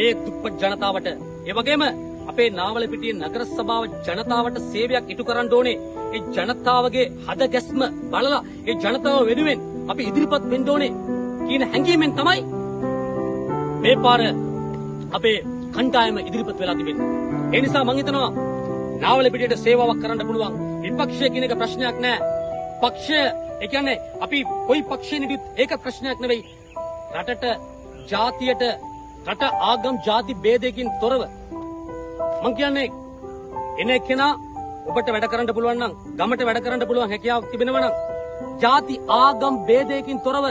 මේ දුප්පත් ජනතාවට ඒ වගේම අපේ නාවලපිටියේ නගර සභාව ජනතාවට සේවයක් ඉටු කරන්න ඕනේ. ඒ ජනතාවගේ හද ගැස්ම බලලා ඒ ජනතාව වෙනුවෙන් අපි ඉදිරිපත් වෙන්න ඕනේ කියන හැඟීමෙන් තමයි මේ පාර අපේ කණ්ඩායම ඉදිරිපත් වෙලා තිබෙන්නේ. ඒ නිසා මම හිතනවා නාවලපිටියට සේවාවක් කරන්න පුළුවන්. විපක්ෂය කියන එක ප්‍රශ්නයක් නෑ. පක්ෂය ඒ කියන්නේ අපි කොයි පක්ෂයෙන්ද ඒක ප්‍රශ්නයක් නෙවෙයි. රටට ජාතියට රට ආගම් ජාති ભેදයකින් තොරව මං කියන්නේ එන කෙනා ඔබට වැඩ කරන්න පුළුවන් නම් ගමට වැඩ කරන්න පුළුවන් හැකියාවක් තිබෙනවා නම් ජාති ආගම් ભેදයකින් තොරව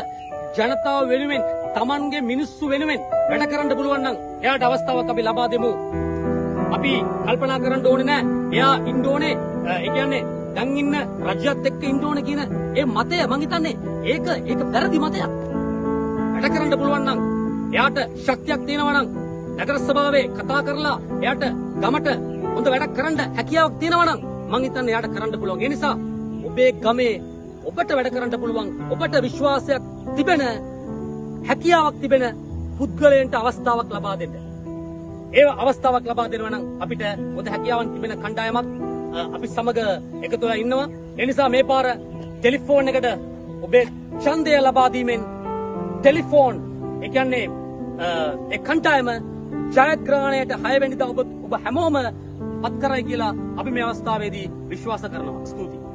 ජනතාව වෙනුවෙන් Tamanගේ මිනිස්සු වෙනුවෙන් වැඩ කරන්න පුළුවන් නම් එයාට අවස්ථාවක් අපි ලබා දෙමු. අපි කල්පනා කරන්න ඕනේ නෑ එයා ඉන්න ඕනේ ඒ කියන්නේ දැන් ඉන්න රජයත් එක්ක ඉන්න ඕනේ කියන ඒ මතය මං හිතන්නේ ඒක වැරදි මතයක්. වැඩ කරන්න පුළුවන් නම් එයාට ශක්තියක් තියෙනවා නම් නගර සභාවේ කතා කරලා එයාට ගමට හොඳ වැඩක් කරන්න හැකියාවක් තියෙනවා නම් මං හිතන්නේ එයාට කරන්න පුළුවන්. ඒ නිසා ඔබේ ගමේ ඔබට වැඩ කරන්න පුළුවන් ඔබට විශ්වාසයක් තිබෙන හැකියාවක් තිබෙන පුද්ගලයන්ට අවස්ථාවක් ලබා දෙන්න. ඒ අවස්ථාවක් ලබා දෙනවා නම් අපිට හොඳ හැකියාවන් තිබෙන කණ්ඩායමක් අපි සමග එකතු වෙලා ඉන්නවා. ඒ නිසා මේ පාර ටෙලිෆෝන් එකට ඔබේ ඡන්දය ලබා දීමෙන් ටෙලිෆෝන් ඒ කියන්නේ ඒ කණ්ඩායම ජයග්‍රහණයට 6 වෙනිදා ඔබ හැමෝම පත් කරයි කියලා අපි මේ අවස්ථාවේදී විශ්වාස කරනවා. ස්තුතියි.